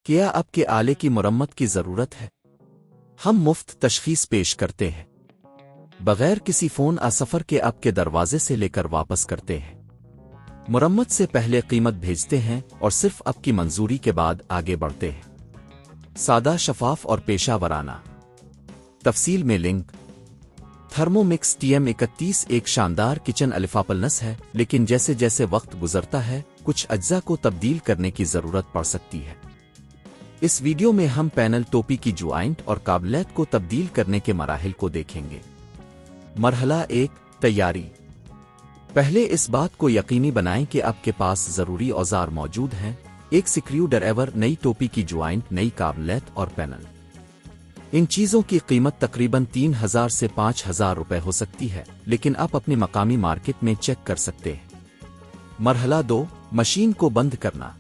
क्या आपके आले की मरम्मत की ज़रूरत है? हम मुफ्त तशखीस पेश करते हैं। बगैर किसी फ़ोन सफ़र के आपके दरवाजे से लेकर वापस करते हैं। मरम्मत से पहले कीमत भेजते हैं और सिर्फ आपकी मंजूरी के बाद आगे बढ़ते हैं। सादा, शफाफ और पेशा वराना। तफसील में लिंक। थर्मो मिक्स TM31 एक शानदार किचन अलिफापलनस है, लेकिन जैसे जैसे वक्त गुजरता है कुछ अज्जा को तब्दील करने की ज़रूरत पड़ सकती है। इस वीडियो में हम पैनल टोपी की ज्वाइंट और काबिलियत को तब्दील करने के मराहिल को देखेंगे। मरहला 1, तैयारी। पहले इस बात को यकीनी बनाएं कि आपके पास ज़रूरी औजार मौजूद हैं। एक स्क्रू ड्राइवर, नई टोपी की ज्वाइंट, नई काबिलियत और पैनल। इन चीज़ों की कीमत तकरीबन 3000 से 5000 रुपए हो सकती है, लेकिन आप अपनी मकामी मार्केट में चेक कर सकते हैं। मरहला 2, मशीन को बंद करना।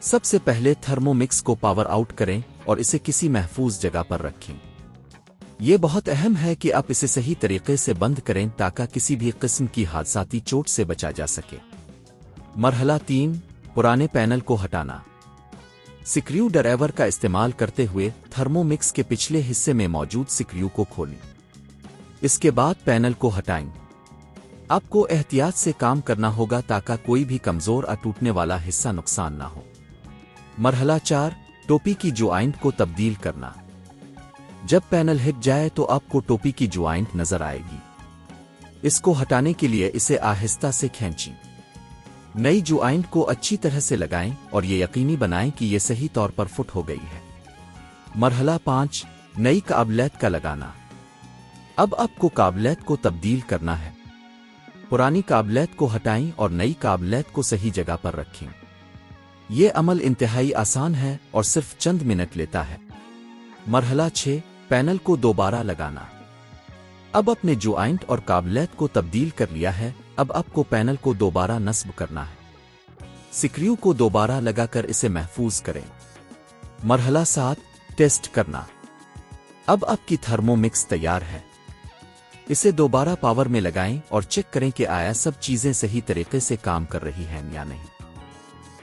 सबसे पहले थर्मो मिक्स को पावर आउट करें और इसे किसी महफूज जगह पर रखें। यह बहुत अहम है कि आप इसे सही तरीके से बंद करें ताकि किसी भी किस्म की हादसाती चोट से बचा जा सके। मरहला 3, पुराने पैनल को हटाना। स्क्रू ड्राइवर का इस्तेमाल करते हुए थर्मो मिक्स के पिछले हिस्से में मौजूद स्क्रू को खोलें। इसके बाद पैनल को हटाएं। आपको एहतियात से काम करना होगा ताकि कोई भी कमजोर और टूटने वाला हिस्सा नुकसान ना हो। मरहला 4, टोपी की ज्वाइंट को तब्दील करना। जब पैनल हिट जाए तो आपको टोपी की ज्वाइंट नजर आएगी। इसको हटाने के लिए इसे आहिस्ता से खींचें। नई ज्वाइंट को अच्छी तरह से लगाएं और ये यकीनी बनाएं कि ये सही तौर पर फिट हो गई है। मरहला 5, नई काबिलियत का लगाना। अब आपको काबिलियत को तब्दील करना है। पुरानी काबिलियत को हटाएं और नई काबिलियत को सही जगह पर रखें। यह अमल इंतहाई आसान है और सिर्फ चंद मिनट लेता है। मरहला 6, पैनल को दोबारा लगाना। अब अपने ज्वाइंट और काबिलियत को तब्दील कर लिया है, अब आपको पैनल को दोबारा नस्ब करना है। स्क्रू को दोबारा लगाकर इसे महफूज करें। मरहला 7, टेस्ट करना। अब आपकी थर्मो मिक्स तैयार है। इसे दोबारा पावर में लगाएं और चेक करें कि आया सब चीजें सही तरीके से काम कर रही हैं या नहीं।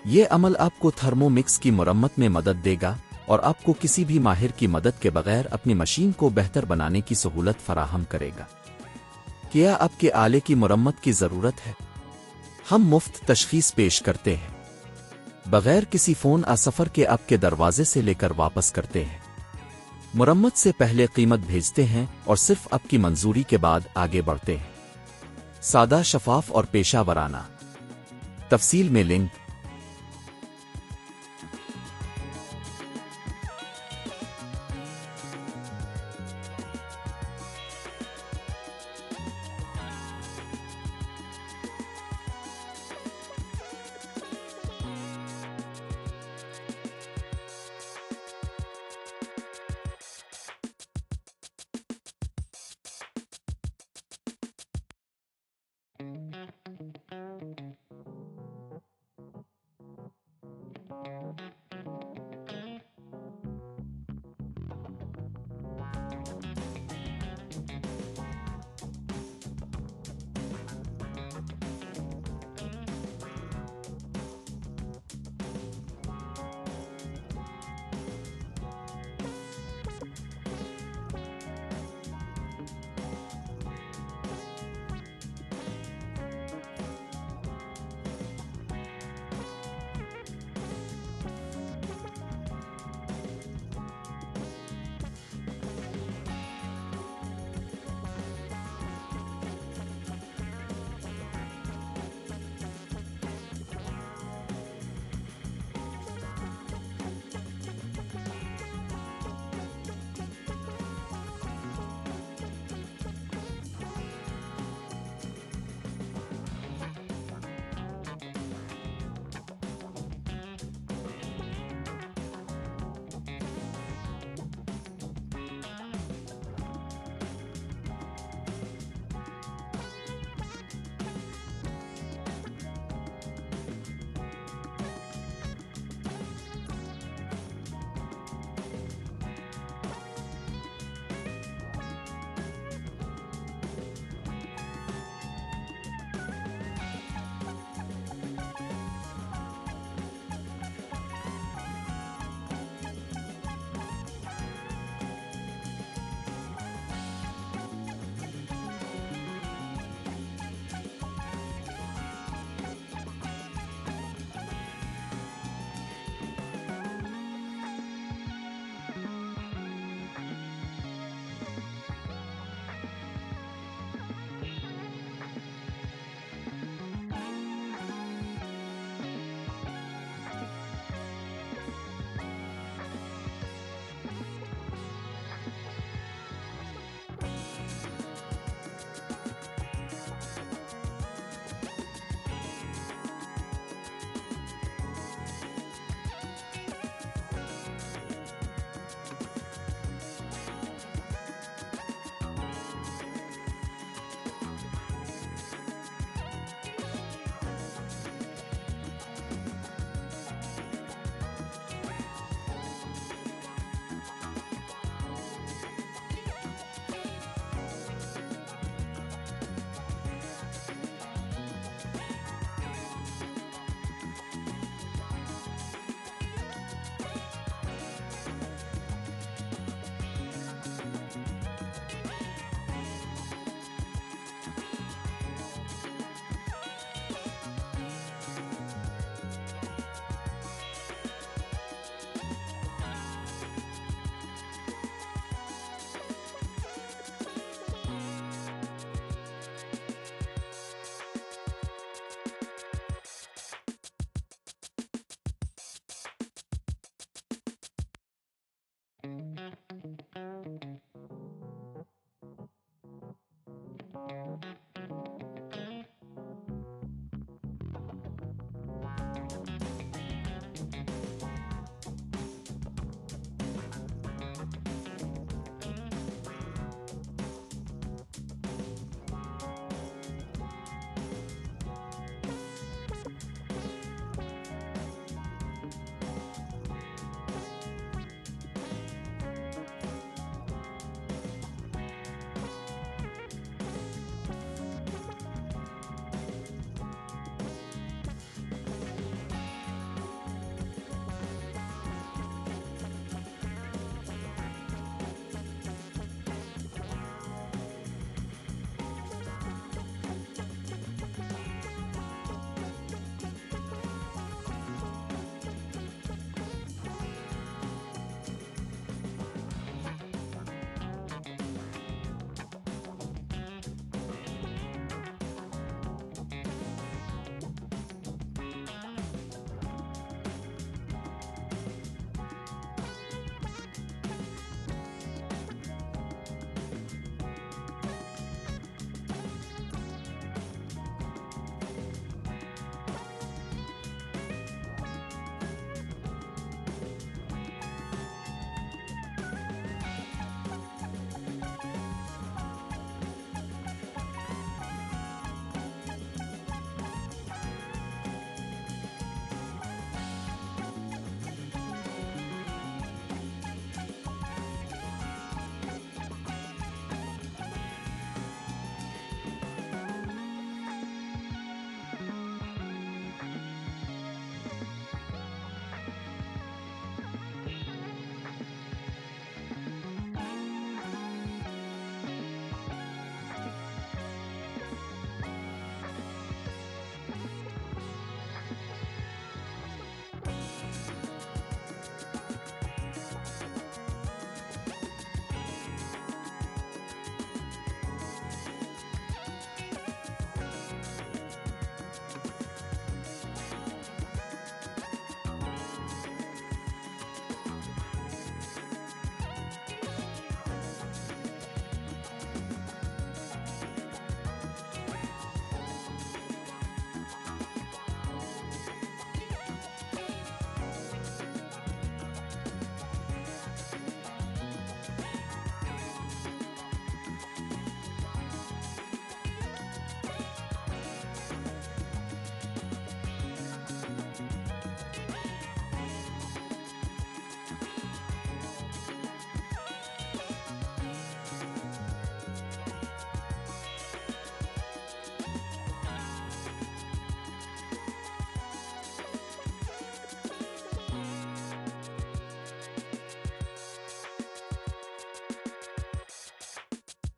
यह अमल आपको थर्मो मिक्स की मरम्मत में मदद देगा और आपको किसी भी माहिर की मदद के बगैर अपनी मशीन को बेहतर बनाने की सहूलत फराहम करेगा। क्या आपके आले की मरम्मत की ज़रूरत है? हम मुफ्त तशखीस पेश करते हैं। बगैर किसी फ़ोन सफ़र के आपके दरवाजे से लेकर वापस करते हैं। मरम्मत से पहले कीमत भेजते हैं और सिर्फ आपकी मंजूरी के बाद आगे बढ़ते हैं। सादा, शफाफ और पेशा वराना। तफसील में लिंक।